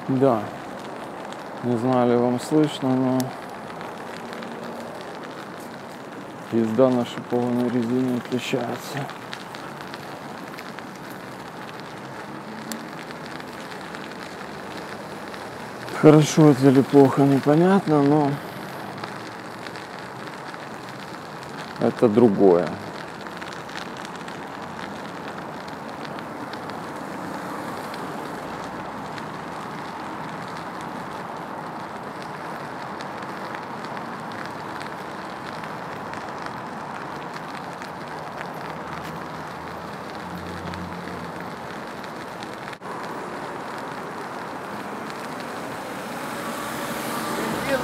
Да, не знаю, ли вам слышно, но езда на шипованной резине отличается. Хорошо это или плохо, непонятно, но это другое.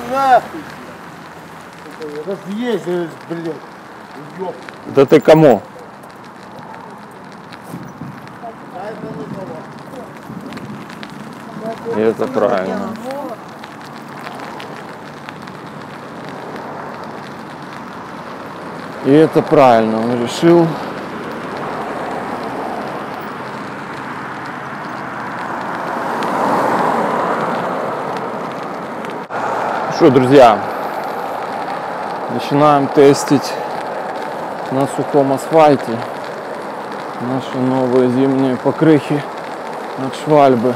Нахуй! Разъездились, блядь. Ёп. Да ты кому? И это правильно. И это правильно, он решил. Что, друзья, начинаем тестить на сухом асфальте наши новые зимние покрыхи от Швальбы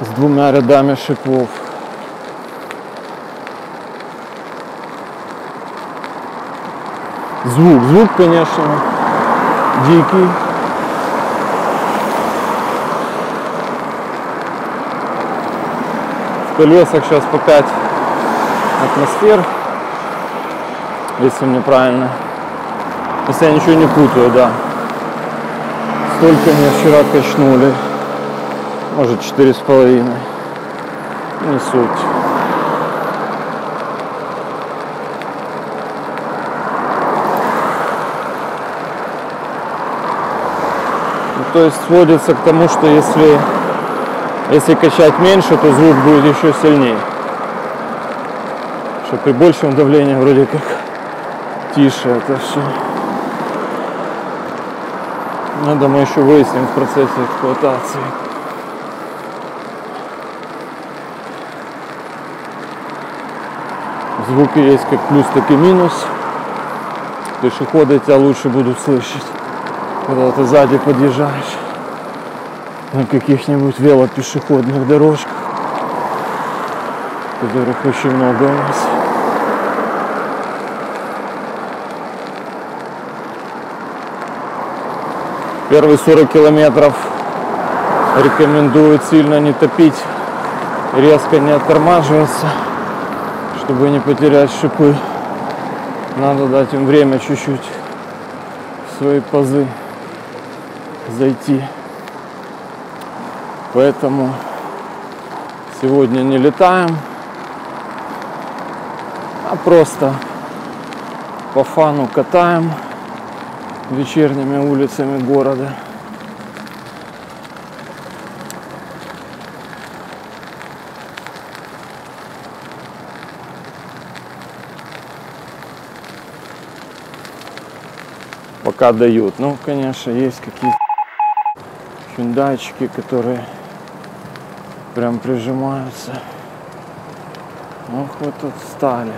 с 2 рядами шипов. Звук, конечно, дикий. В колесах сейчас по 5 атмосфер, если мне правильно, если я ничего не путаю, да. Столько мне вчера качнули, может 4,5, не суть. Ну, то есть сводится к тому, что если качать меньше, то звук будет еще сильнее. Что при большем давлении вроде как тише это все. Надо мы еще выясним в процессе эксплуатации. Звуки есть как плюс, так и минус. Пешеходы тебя лучше будут слышать, когда ты сзади подъезжаешь на каких-нибудь велопешеходных дорожках, которых очень много у нас. Первые 40 километров рекомендуют сильно не топить, резко не оттормаживаться, чтобы не потерять шипы. Надо дать им время чуть-чуть в свои пазы зайти. Поэтому сегодня не летаем, а просто по фану катаем вечерними улицами города. Пока дают. Ну, конечно, есть какие-то хюндайчики, которые прям прижимаются. Ох, вот тут стали.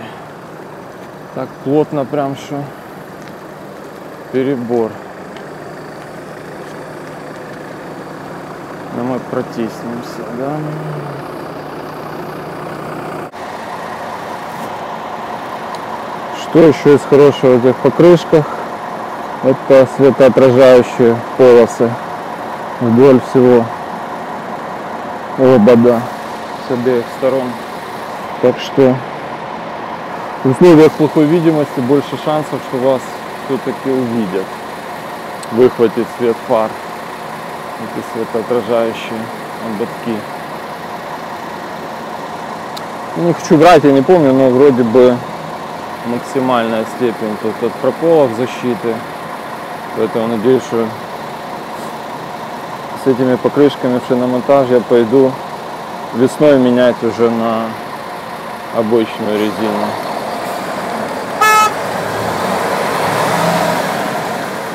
Так плотно прям, что перебор. Но мы протиснемся, да? Что еще из хорошего в этих покрышках? Это светоотражающие полосы вдоль всего обода с обеих сторон. Так что в условиях плохой видимости больше шансов, что вас все-таки увидят. Выхватит свет фар. Эти светоотражающие ободки. Не хочу брать, я не помню, но вроде бы максимальная степень тут от проколов защиты. Поэтому надеюсь, что с этими покрышками в шиномонтаж я пойду весной менять уже на обычную резину.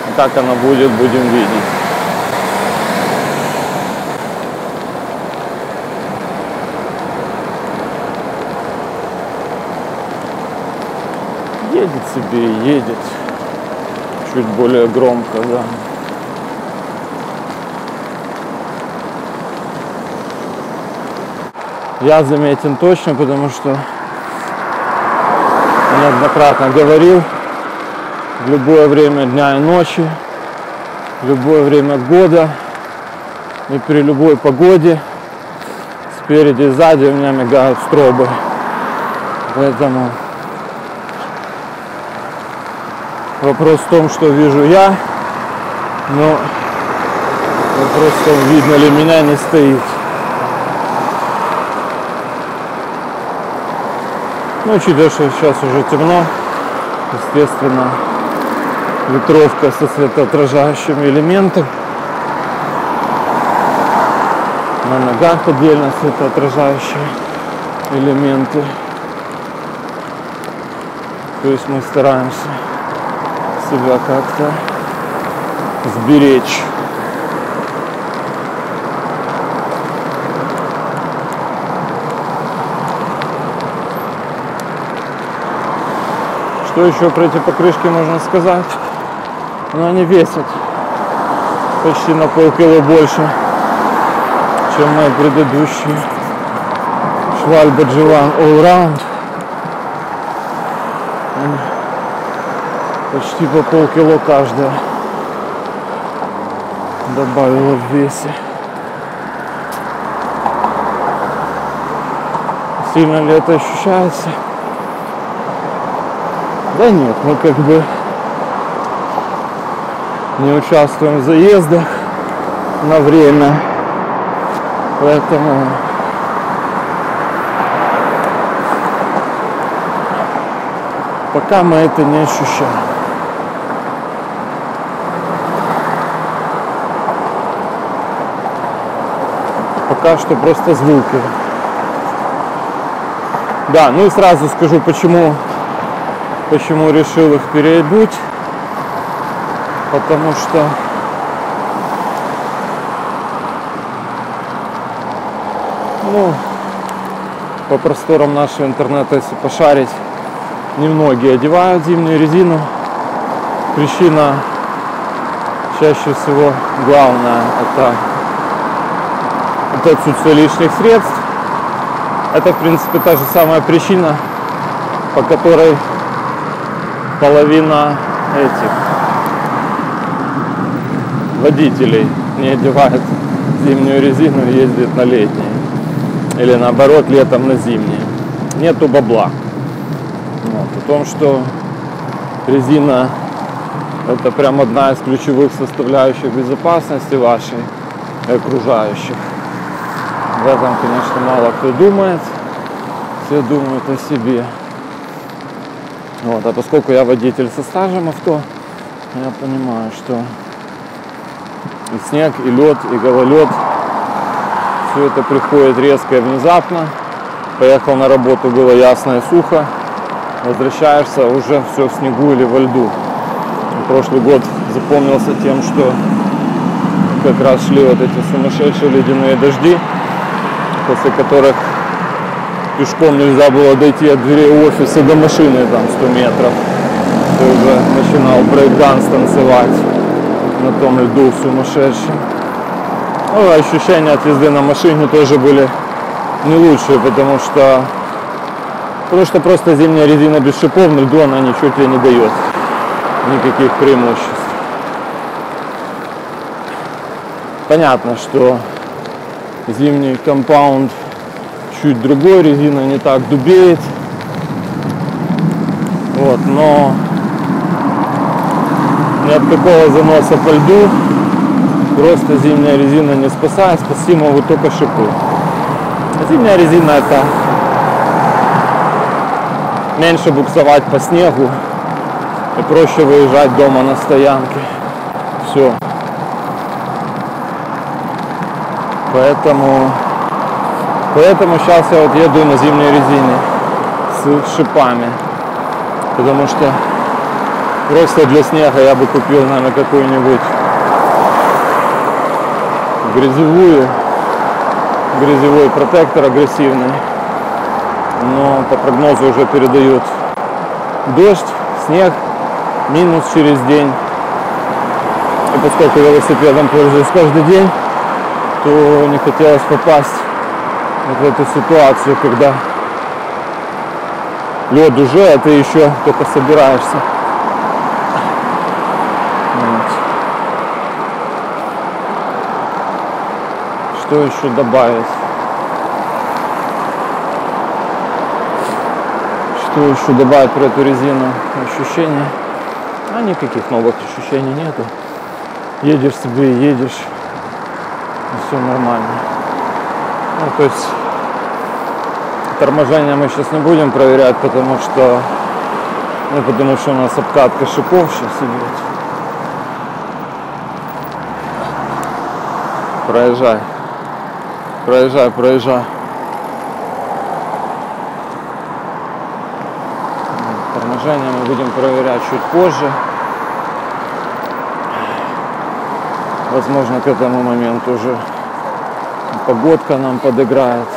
А как оно будет, будем видеть. себе и едет. Чуть более громко, да. Я заметен точно, потому что неоднократно говорил, в любое время дня и ночи, в любое время года и при любой погоде спереди и сзади у меня мигают стробы. Поэтому вопрос в том, что вижу я, но вопрос в том, видно ли меня, не стоит. Ну, учитывая, что сейчас уже темно, естественно, ветровка со светоотражающими элементами. На ногах отдельно светоотражающие элементы. То есть мы стараемся себя как-то сберечь. Что еще про эти покрышки можно сказать? Ну, они весят почти на полкило больше, чем мои предыдущие Schwalbe G1 Allround. Почти по полкило каждая добавила в весе. Сильно ли это ощущается? Да нет, мы как бы не участвуем в заездах на время, поэтому пока мы это не ощущаем. Пока что просто звуки. Да, ну и сразу скажу, почему решил их переобуть. Потому что по просторам нашего интернета, если пошарить, немногие одевают зимнюю резину. Причина чаще всего главная это отсутствие лишних средств. Это, в принципе, та же самая причина, по которой половина этих водителей не одевает зимнюю резину и ездит на летние. Или наоборот, летом на зимние. Нету бабла. Вот. О том, что резина это прям одна из ключевых составляющих безопасности вашей и окружающих. В этом, конечно, мало кто думает. Все думают о себе. Вот. А поскольку я водитель со стажем авто, я понимаю, что и снег, и лед, и гололед, все это приходит резко и внезапно. Поехал на работу, было ясно и сухо. Возвращаешься, уже все в снегу или во льду. И прошлый год запомнился тем, что как раз шли вот эти сумасшедшие ледяные дожди, после которых пешком нельзя было дойти от дверей офиса до машины, там 100 метров. Ты уже начинал брейк-данс танцевать на том льду сумасшедшем. Ну, ощущения от езды на машине тоже были не лучшие, потому что просто зимняя резина без шипов на льду, она ничего тебе не дает. Никаких преимуществ. Понятно, что зимний компаунд чуть другой, резина не так дубеет. Вот, но ни от какого заноса по льду просто зимняя резина не спасает, спасти могут только шипы. Зимняя резина это меньше буксовать по снегу и проще выезжать дома на стоянке. Все. Поэтому сейчас я вот еду на зимней резине с шипами. Потому что просто для снега я бы купил, наверное, какую-нибудь грязевой протектор агрессивный. Но по прогнозу уже передают дождь с снег, минус через день. И поскольку велосипедом пользуюсь каждый день, то не хотелось попасть вот в эту ситуацию, когда лед уже, а ты еще только собираешься. Вот. Что еще добавить? Что еще добавить про эту резину? Ощущения? А никаких новых ощущений нету. Едешь себе и едешь. И все нормально. Ну, то есть торможение мы сейчас не будем проверять, потому что у нас обкатка шипов сейчас идет. Проезжай. Проезжай, проезжай. Торможение мы будем проверять чуть позже. Возможно, к этому моменту уже погодка нам подыграет.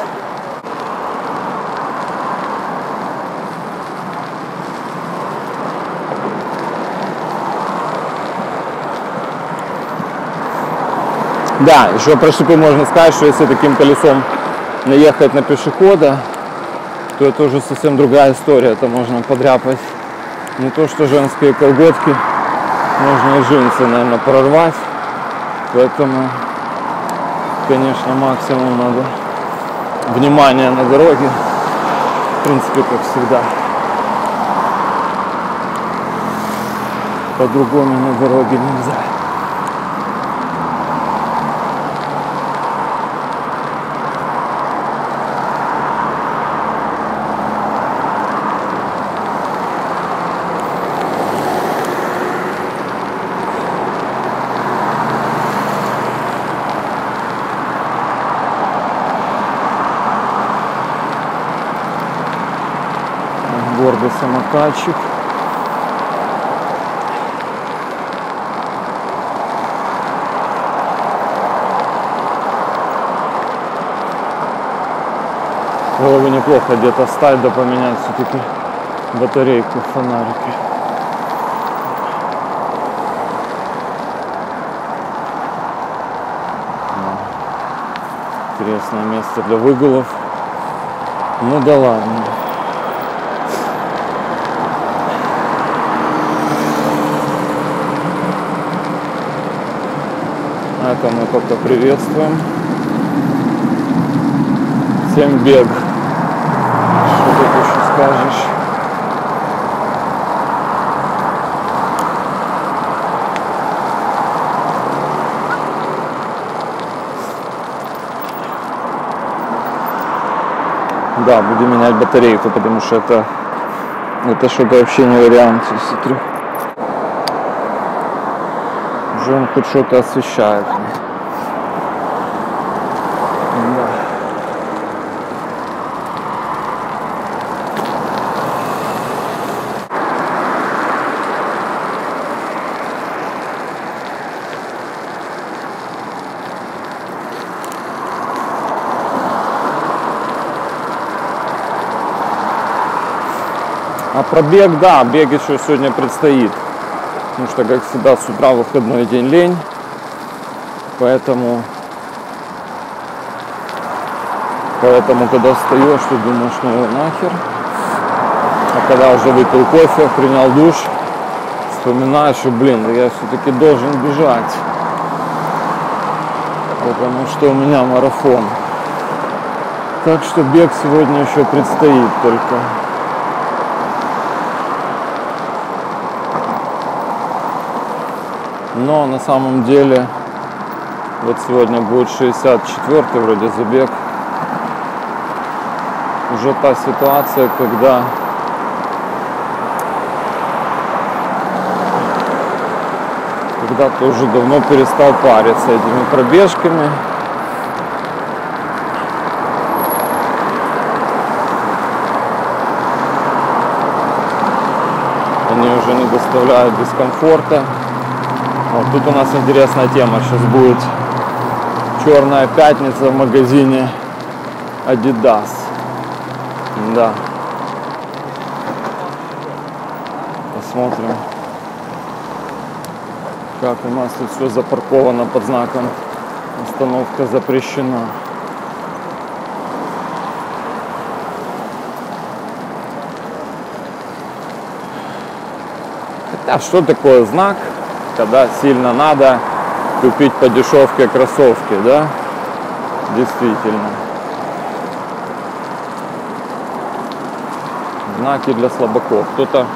Да, еще про шипы можно сказать, что если таким колесом наехать на пешехода, то это уже совсем другая история. Это можно подряпать не то что женские колготки, можно и джинсы, наверное, прорвать. Поэтому, конечно, максимум надо внимания на дороге. В принципе, как всегда. По-другому на дороге нельзя. Гордый самокатчик. Было бы неплохо где-то встать да поменять все-таки батарейку в фонарике. Интересное место для выгулов. Ну да ладно. Это мы только приветствуем. Всем бег. Что тут еще скажешь? Да, будем менять батарейку, потому что это что-то вообще не вариант. Смотрю. Уже он хоть что-то освещает. Да. А пробег, да, бег еще сегодня предстоит. Потому что, как всегда, с утра выходной день лень. Поэтому когда встаешь, ты думаешь, ну его нахер. А когда уже выпил кофе, принял душ, вспоминаешь, что, блин, да я все-таки должен бежать. Потому что у меня марафон. Так что бег сегодня еще предстоит только. Но на самом деле вот сегодня будет 64-й вроде забег. Уже та ситуация, когда ты уже давно перестал париться этими пробежками. Они уже не доставляют дискомфорта. Вот тут у нас интересная тема. Сейчас будет черная пятница в магазине Adidas. Да. посмотрим, как у нас тут все запарковано под знаком «Остановка запрещена». Хотя что такое знак, когда сильно надо купить по дешевке кроссовки, да? Действительно. Знаки для слабаков. Кто-то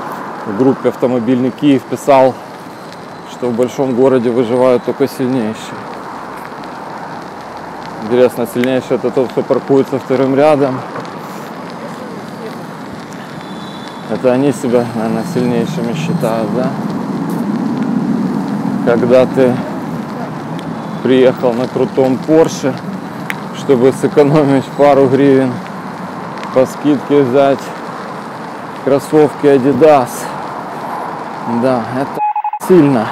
в группе «Автомобильный Киев» писал, что в большом городе выживают только сильнейшие. Интересно, сильнейший это тот, кто паркуется вторым рядом. Это они себя, наверное, сильнейшими считают, да? Когда ты приехал на крутом Порше, чтобы сэкономить пару гривен, по скидке взять кроссовки Adidas. Да, это сильно.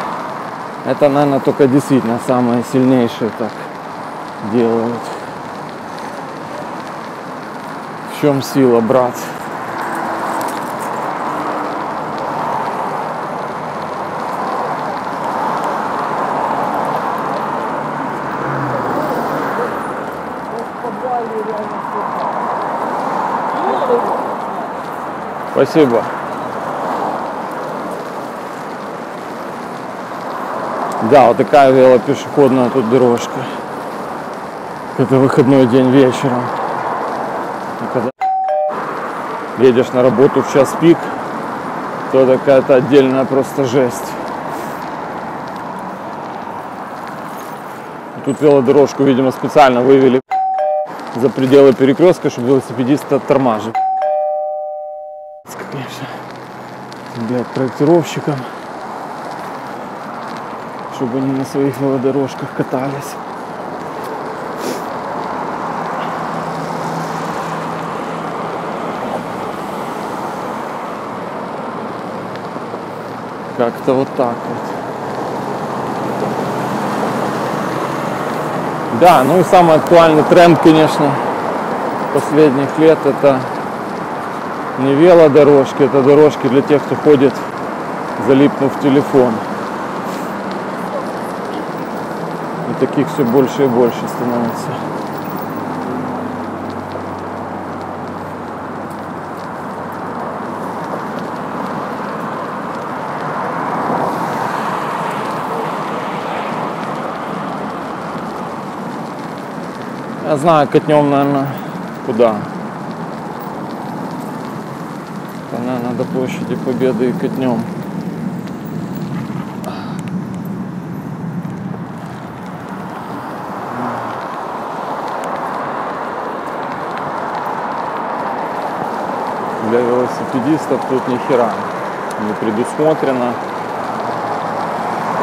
Это, наверное, только действительно самые сильнейшие так делают. В чем сила, брат? Спасибо. Да, вот такая велопешеходная тут дорожка. Это выходной день вечером. И когда едешь на работу в час пик, то это какая-то отдельная просто жесть. Тут велодорожку, видимо, специально вывели за пределы перекрестка, чтобы велосипедисты оттормаживали. Конечно, блядь, проектировщикам, чтобы они на своих велодорожках катались. Как-то вот так вот. Да, ну и самый актуальный тренд, конечно, последних лет — это не велодорожки, это дорожки для тех, кто ходит, залипнув в телефон. И таких все больше и больше становится. Я знаю, катнем, наверное, куда? Наверное, до площади Победы и катнем. Для велосипедистов тут ни хера не предусмотрено.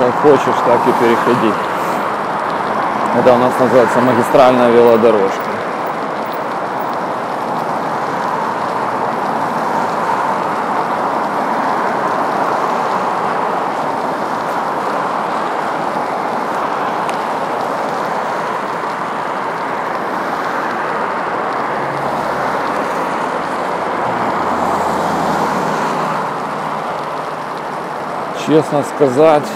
Как хочешь, так и переходи. Это у нас называется магистральная велодорожка. Честно сказать,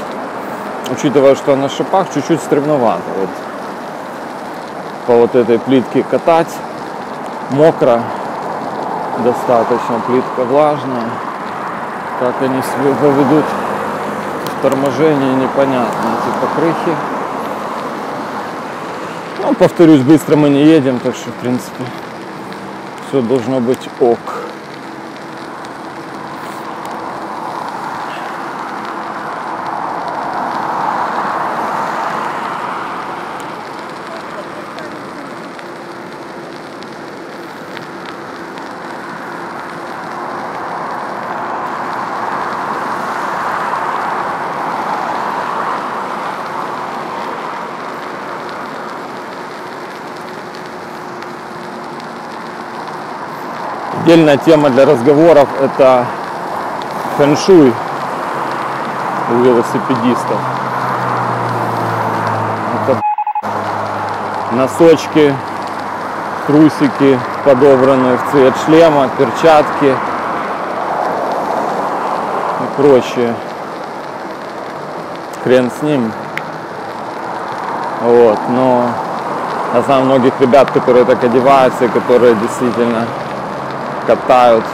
учитывая, что на шипах, чуть-чуть стремновато. Вот по вот этой плитке катать мокро достаточно, плитка влажная. Как они себя поведут в торможении, непонятно, эти покрыхи. Ну, повторюсь, быстро мы не едем, так что, в принципе, все должно быть ок. Отдельная тема для разговоров — это фэн-шуй у велосипедистов. Это носочки, трусики, подобранные в цвет шлема, перчатки. проще. Хрен с ним. Вот, но я знаю многих ребят, которые так одеваются и которые действительно катают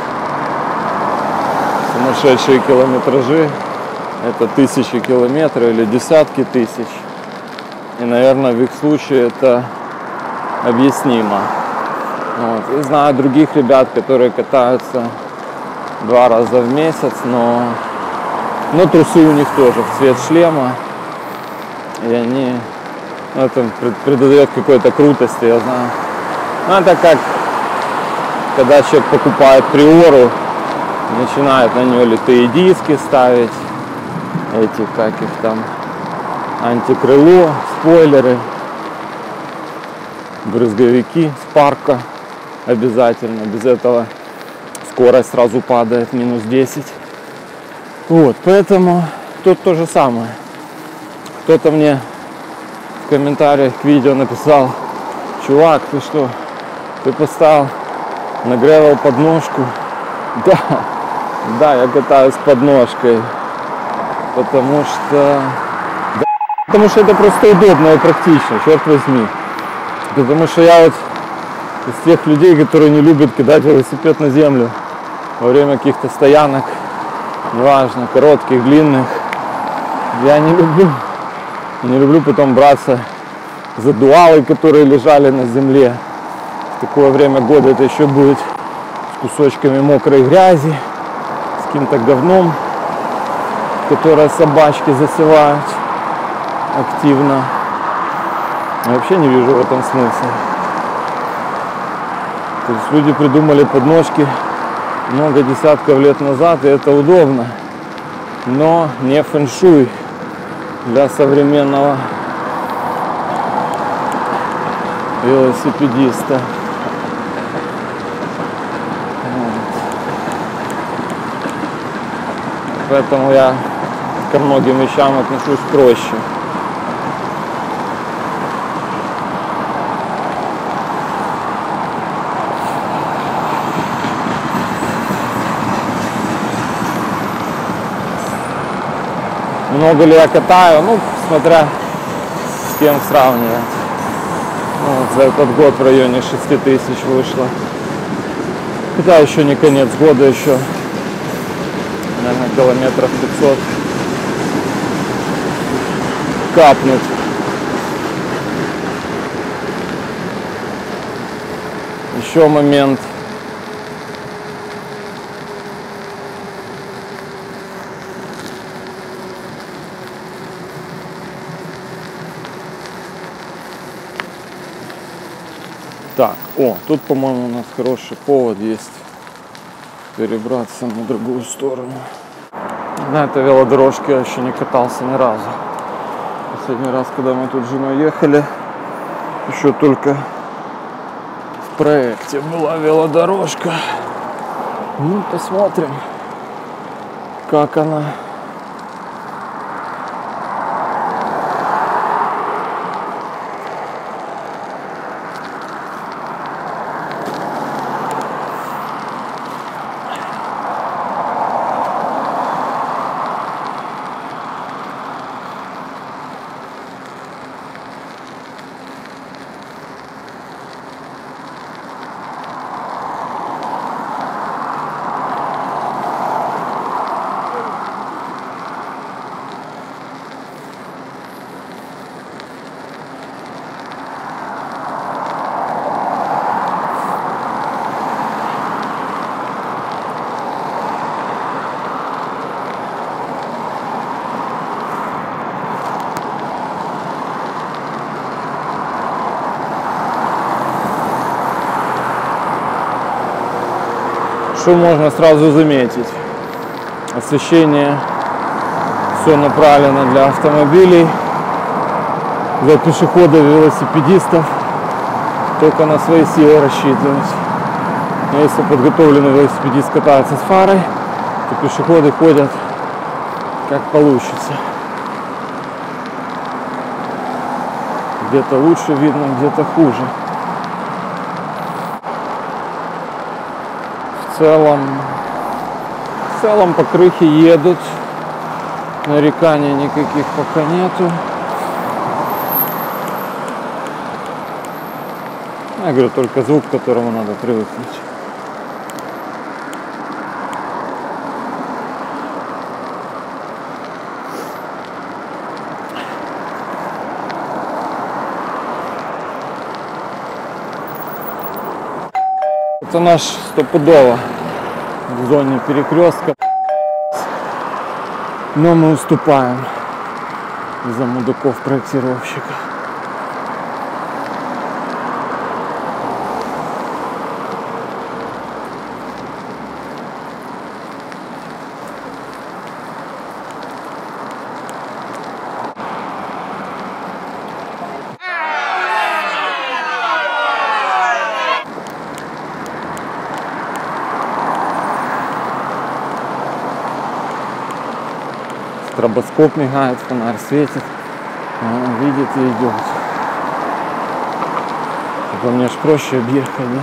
сумасшедшие километражи. Это тысячи километров или десятки тысяч. И, наверное, в их случае это объяснимо. Вот. И знаю других ребят, которые катаются 2 раза в месяц, но трусы у них тоже в цвет шлема. И они... это придает какой-то крутости, я знаю. Ну, это как, когда человек покупает приору, начинает на нее литые диски ставить, эти, как их там, антикрыло, спойлеры, брызговики с парка обязательно. Без этого скорость сразу падает минус 10. Вот, поэтому тут то же самое. Кто-то мне в комментариях к видео написал: чувак, ты что, ты поставил на гревел подножку? Да, я катаюсь подножкой, потому что это просто удобно и практично, черт возьми. Потому что я вот из тех людей, которые не любят кидать велосипед на землю во время каких-то стоянок, неважно, коротких, длинных. Я не люблю потом браться за дуалы, которые лежали на земле. В такое время года это еще будет с кусочками мокрой грязи, с каким-то говном, которое собачки засевают активно. Я вообще не вижу в этом смысла. То есть люди придумали подножки много десятков лет назад, и это удобно, но не фэншуй для современного велосипедиста. Вот. Поэтому я ко многим вещам отношусь проще. Много ли я катаю? Ну, смотря с кем сравнивать. Ну, вот за этот год в районе 6000 вышло. Хотя еще не конец года, еще, наверное, километров 500 капнуть. Еще момент. Так, тут, по-моему, у нас хороший повод есть перебраться на другую сторону. На этой велодорожке я еще не катался ни разу. Последний раз, когда мы тут с женой ехали, еще только в проекте была велодорожка. Ну, посмотрим, как она. Что можно сразу заметить? Освещение все направлено для автомобилей, для пешеходов и велосипедистов. Только на свои силы рассчитывать. Но если подготовленный велосипедист катается с фарой, то пешеходы ходят как получится. Где-то лучше видно, где-то хуже. В целом целом по крыхе едут. Нареканий никаких пока нету. Я говорю, только звук, к которому надо привыкнуть. Это наш стопудово в зоне перекрестка. Но мы уступаем из-за мудаков проектировщика. Стробоскоп мигает, фонарь светит, он видит и идет. По мне ж проще объехать, да?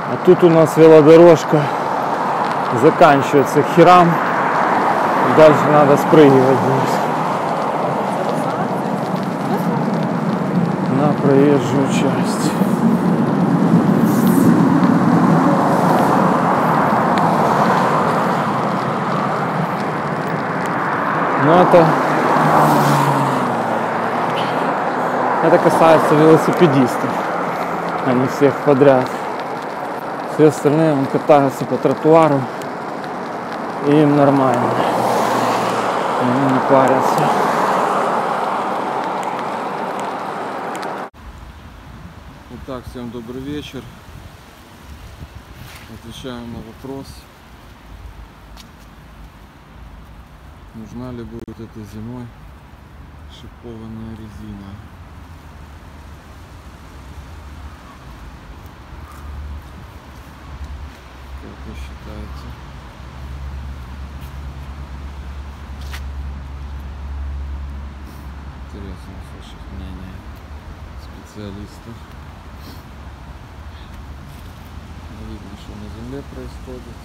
А тут у нас велодорожка заканчивается херам. Дальше надо спрыгивать вниз на проезжую часть. Но это касается велосипедистов, а не всех подряд. Все остальные вон катаются по тротуару, и им нормально, они не парятся. Итак, всем добрый вечер. Отвечаем на вопрос, нужна ли будет этой зимой шипованная резина. Как вы считаете? Интересно услышать мнение специалистов. Видно, что на земле происходит.